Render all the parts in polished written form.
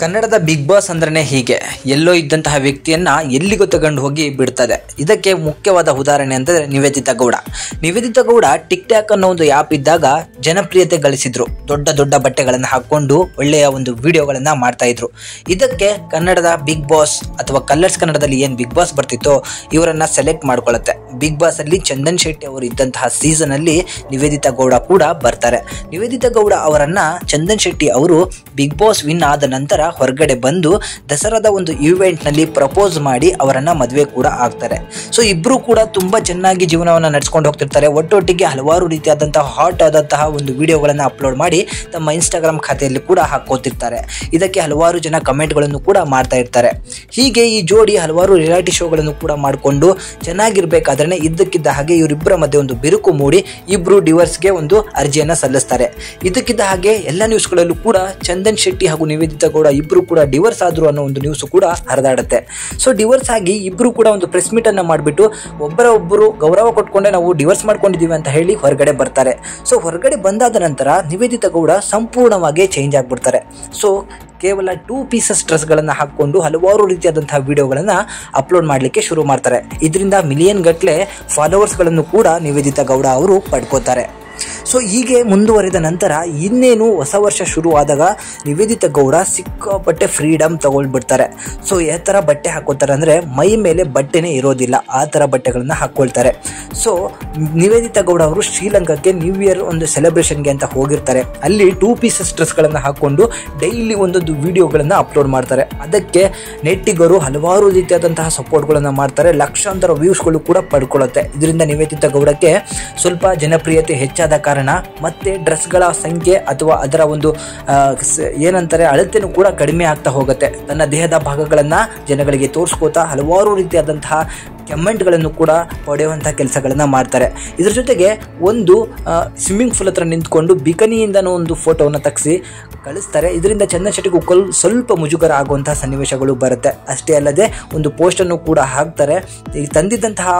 ಕನ್ನಡದ big boss ಅಂದ್ರೆ ಹೀಗೆ ಎಲ್ಲೋ ಇದ್ದಂತಹ ವ್ಯಕ್ತಿಯನ್ನ ಎಲ್ಲಿಗೂ ತಗೊಂಡು ಹೋಗಿ ಬಿಡ್ತದೆ. ಇದಕ್ಕೆ ಮುಖ್ಯವಾದ ಉದಾಹರಣೆ ಅಂತಂದ್ರೆ ನಿವೇದಿತಾ ಗೌಡ ಟಿಕ್ ಟಾಕ್ ಅನ್ನೋ ಒಂದು ಆ್ಯಪ್ ಇದ್ದಾಗ ಜನಪ್ರಿಯತೆ ಗಳಿಸಿದ್ರು. ದೊಡ್ಡ ದೊಡ್ಡ ಬಟ್ಟೆಗಳನ್ನು ಹಾಕೊಂಡು ಒಳ್ಳೆಯ ಒಂದು ವಿಡಿಯೋಗಳನ್ನ ಮಾಡ್ತಾ ಇದ್ರು. ಇದಕ್ಕೆ ಕನ್ನಡದ ಬಿಗ್ ಬಾಸ್ ಅಥವಾ ಕಲರ್ಸ್ ಕನ್ನಡದಲ್ಲಿ ಏನ್ ಬಿಗ್ ಬಾಸ್ ಬರ್ತಿತ್ತೋ ಇವರನ್ನ ಸೆಲೆಕ್ಟ್ ಮಾಡ್ಕೊಳ್ಳುತ್ತೆ. ಬಿಗ್ ಬಾಸ್ ಅಲ್ಲಿ ಚಂದನ್ ಶೆಟ್ಟಿ ಅವರು ಇದ್ದಂತಹ ಸೀಸನ್ ಅಲ್ಲಿ ನಿವೇದಿತಾ ಗೌಡ ಕೂಡ ಬರ್ತಾರೆ. ನಿವೇದಿತಾ ಗೌಡ ಅವರನ್ನ ಚಂದನ್ ಶೆಟ್ಟಿ ಅವರು ಬಿಗ್ ಬಾಸ್ ವಿನ್ ಆದ ನಂತರ ಹೊರಗಡೆ ಬಂದು ದಸರಾದ ಒಂದು ಈವೆಂಟ್ ನಲ್ಲಿ ಪ್ರಪೋಸ್ ಮಾಡಿ ಅವರನ್ನ ಮದುವೆ ಕೂಡ ಆಗ್ತಾರೆ. ಸೊ ಇಬ್ರು ಕೂಡ ತುಂಬಾ ಚೆನ್ನಾಗಿ ಜೀವನವನ್ನ ನಡೆಸ್ಕೊಂಡು ಹೋಗ್ತಿರ್ತಾರೆ. ಒಟ್ಟೊಟ್ಟಿಗೆ ಹಲವಾರು ರೀತಿಯಾದಂತಹ ಹಾಟ್ ಆದಂತಹ ಒಂದು ವಿಡಿಯೋಗಳನ್ನ ಅಪ್ಲೋಡ್ ಮಾಡಿ ತಮ್ಮ ಇನ್ಸ್ಟಾಗ್ರಾಮ್ ಖಾತೆಯಲ್ಲಿ ಕೂಡ ಹಾಕೋತಿರ್ತಾರೆ. ಇದಕ್ಕೆ ಹಲವಾರು ಜನ ಕಮೆಂಟ್ಗಳನ್ನು ಕೂಡ ಮಾಡ್ತಾ ಇರ್ತಾರೆ. ಹೀಗೆ ಈ ಜೋಡಿ ಹಲವಾರು ರಿಯಾಲಿಟಿ ಶೋಗಳನ್ನು ಕೂಡ ಮಾಡಿಕೊಂಡು ಚೆನ್ನಾಗಿರ್ಬೇಕಾದ್ರೆ ಇದ್ದಕ್ಕಿದ್ದ ಹಾಗೆ ಇವರಿಬ್ಬರ ಮಧ್ಯೆ ಒಂದು ಬಿರುಕು ಮೂಡಿ ಇಬ್ರು ಡಿವೋರ್ಸ್ಗೆ ಒಂದು ಅರ್ಜಿಯನ್ನ ಸಲ್ಲಿಸ್ತಾರೆ. ಇದಕ್ಕಿದ್ದ ಹಾಗೆ ಎಲ್ಲ ನ್ಯೂಸ್ಗಳಲ್ಲೂ ಕೂಡ ಚಂದನ್ ಶೆಟ್ಟಿ ಹಾಗೂ ನಿವೇದಿತಾ ಗೌಡ ಇಬ್ರು ಕೂಡ ಡಿವೋರ್ಸ್ ಆದ್ರು ಅನ್ನೋ ಒಂದು ನ್ಯೂಸ್ ಕೂಡ ಹರಿದಾಡುತ್ತೆ. ಸೊ ಡಿವೋರ್ಸ್ ಆಗಿ ಇಬ್ರು ಕೂಡ ಒಂದು ಪ್ರೆಸ್ ಮೀಟ್ ಅನ್ನ ಮಾಡಿಬಿಟ್ಟು ಒಬ್ಬರು ಗೌರವ ಕೊಟ್ಕೊಂಡೆ ನಾವು ಡಿವೋರ್ಸ್ ಮಾಡ್ಕೊಂಡಿದೀವಿ ಅಂತ ಹೇಳಿ ಹೊರಗಡೆ ಬರ್ತಾರೆ. ಸೊ ಹೊರಗಡೆ ಬಂದಾದ ನಂತರ ನಿವೇದಿತಾ ಗೌಡ ಸಂಪೂರ್ಣವಾಗಿ ಚೇಂಜ್ ಆಗ್ಬಿಡ್ತಾರೆ. ಸೊ ಕೇವಲ 2 ಪೀಸಸ್ ಡ್ರೆಸ್ಗಳನ್ನು ಹಾಕೊಂಡು ಹಲವಾರು ರೀತಿಯಾದಂತಹ ವಿಡಿಯೋಗಳನ್ನ ಅಪ್ಲೋಡ್ ಮಾಡಲಿಕ್ಕೆ ಶುರು ಮಾಡ್ತಾರೆ. ಇದರಿಂದ ಮಿಲಿಯನ್ ಗಟ್ಟಲೆ ಫಾಲೋವರ್ಸ್ಗಳನ್ನು ಕೂಡ ನಿವೇದಿತಾ ಗೌಡ ಅವರು ಪಡ್ಕೋತಾರೆ. ಸೊ ಹೀಗೆ ಮುಂದುವರೆದ ನಂತರ ಇನ್ನೇನು ಹೊಸ ವರ್ಷ ಶುರು ಆದಾಗ ನಿವೇದಿತಾ ಗೌಡ ಸಿಕ್ಕಾಪಟ್ಟೆ ಫ್ರೀಡಮ್ ತಗೊಳ್ಬಿಡ್ತಾರೆ. ಸೊ ಯಾವ ಥರ ಬಟ್ಟೆ ಹಾಕೋತಾರೆ ಅಂದರೆ ಮೈ ಮೇಲೆ ಬಟ್ಟೆನೇ ಇರೋದಿಲ್ಲ, ಆ ಥರ ಬಟ್ಟೆಗಳನ್ನ ಹಾಕ್ಕೊಳ್ತಾರೆ. ಸೊ ನಿವೇದಿತಾ ಗೌಡ ಅವರು ಶ್ರೀಲಂಕಾಕ್ಕೆ ನ್ಯೂ ಇಯರ್ ಒಂದು ಸೆಲೆಬ್ರೇಷನ್ಗೆ ಅಂತ ಹೋಗಿರ್ತಾರೆ. ಅಲ್ಲಿ 2 ಪೀಸಸ್ ಡ್ರೆಸ್ಗಳನ್ನು ಹಾಕೊಂಡು ಡೈಲಿ ಒಂದೊಂದು ವಿಡಿಯೋಗಳನ್ನು ಅಪ್ಲೋಡ್ ಮಾಡ್ತಾರೆ. ಅದಕ್ಕೆ ನೆಟ್ಟಿಗರು ಹಲವಾರು ರೀತಿಯಾದಂತಹ ಸಪೋರ್ಟ್ಗಳನ್ನು ಮಾಡ್ತಾರೆ. ಲಕ್ಷಾಂತರ ವ್ಯೂಸ್ಗಳು ಕೂಡ ಪಡ್ಕೊಳ್ಳುತ್ತೆ. ಇದರಿಂದ ನಿವೇದಿತಾ ಗೌಡಕ್ಕೆ ಸ್ವಲ್ಪ ಜನಪ್ರಿಯತೆ ಹೆಚ್ಚಾದ ಕಾರಣ ಮತ್ತೆ ಡ್ರೆಸ್ಗಳ ಸಂಖ್ಯೆ ಅಥವಾ ಅದರ ಒಂದು ಏನಂತಾರೆ ಅಳತೆನೂ ಕೂಡ ಕಡಿಮೆ ಆಗ್ತಾ ಹೋಗುತ್ತೆ. ತನ್ನ ದೇಹದ ಭಾಗಗಳನ್ನ ಜನಗಳಿಗೆ ತೋರಿಸ್ಕೋತಾ ಹಲವಾರು ರೀತಿಯಾದಂತಹ ಕಮೆಂಟ್ಗಳನ್ನು ಕೂಡ ಪಡೆಯುವಂತಹ ಕೆಲಸಗಳನ್ನ ಮಾಡ್ತಾರೆ. ಇದರ ಜೊತೆಗೆ ಒಂದು ಸ್ವಿಮ್ಮಿಂಗ್ ಪೂಲ್ ಹತ್ರ ನಿಂತ್ಕೊಂಡು ಬಿಕನಿಯಿಂದನೂ ಒಂದು ಫೋಟೋವನ್ನು ತೆಗೆಸಿ ಕಳಿಸ್ತಾರೆ. ಇದರಿಂದ ಚಂದನ್ ಶೆಟ್ಟಿಗೂ ಸ್ವಲ್ಪ ಮುಜುಗರ ಆಗುವಂತಹ ಸನ್ನಿವೇಶಗಳು ಬರುತ್ತೆ. ಅಷ್ಟೇ ಅಲ್ಲದೆ ಒಂದು ಪೋಸ್ಟನ್ನು ಕೂಡ ಹಾಕ್ತಾರೆ. ಈಗ ತಂದಿದ್ದಂತಹ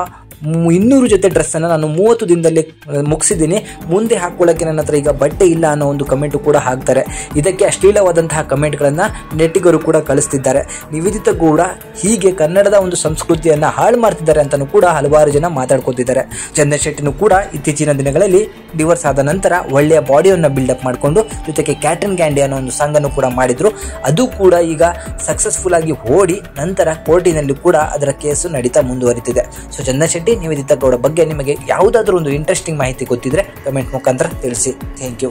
200 ಜೊತೆ ಡ್ರೆಸ್ಸನ್ನು ನಾನು 30 ದಿನದಲ್ಲಿ ಮುಗಿಸಿದ್ದೀನಿ, ಮುಂದೆ ಹಾಕೊಳ್ಳೋಕ್ಕೆ ನನ್ನ ಹತ್ರ ಈಗ ಬಟ್ಟೆ ಇಲ್ಲ ಅನ್ನೋ ಒಂದು ಕಮೆಂಟು ಕೂಡ ಹಾಕ್ತಾರೆ. ಇದಕ್ಕೆ ಅಶ್ಲೀಲವಾದಂತಹ ಕಮೆಂಟ್ಗಳನ್ನು ನೆಟ್ಟಿಗರು ಕೂಡ ಕಳಿಸ್ತಿದ್ದಾರೆ. ನಿವೇದಿತಾ ಗೌಡ ಹೀಗೆ ಕನ್ನಡದ ಒಂದು ಸಂಸ್ಕೃತಿಯನ್ನು ಹಾಳು ಮಾಡ್ತಿದ್ದಾರೆ ಅಂತಲೂ ಕೂಡ ಹಲವಾರು ಜನ ಮಾತಾಡ್ಕೊತಿದ್ದಾರೆ. ಚಂದನ್ ಶೆಟ್ಟಿನೂ ಕೂಡ ಇತ್ತೀಚಿನ ದಿನಗಳಲ್ಲಿ ಡಿವೋರ್ಸ್ ಆದ ನಂತರ ಒಳ್ಳೆಯ ಬಾಡಿಯನ್ನು ಬಿಲ್ಡಪ್ ಮಾಡಿಕೊಂಡು ಜೊತೆಗೆ ಕ್ಯಾಟನ್ ಕ್ಯಾಂಡಿ ಅನ್ನೋ ಒಂದು ಸಾಂಗನ್ನು ಕೂಡ ಮಾಡಿದ್ರು. ಅದು ಕೂಡ ಈಗ ಸಕ್ಸಸ್ಫುಲ್ ಆಗಿ ಓಡಿ ನಂತರ ಕೋರ್ಟಿನಲ್ಲಿ ಕೂಡ ಅದರ ಕೇಸು ನಡೀತಾ ಮುಂದುವರಿತಿದೆ. ಸೊ ಚಂದನ್ ಶೆಟ್ಟಿ ನಿವೇದಿತಾ ಗೌಡ ಬಗ್ಗೆ ನಿಮಗೆ ಯಾವುದಾದ್ರೂ ಒಂದು ಇಂಟ್ರೆಸ್ಟಿಂಗ್ ಮಾಹಿತಿ ಗೊತ್ತಿದ್ರೆ ಕಮೆಂಟ್ ಮುಖಾಂತರ ತಿಳಿಸಿ. Thank you.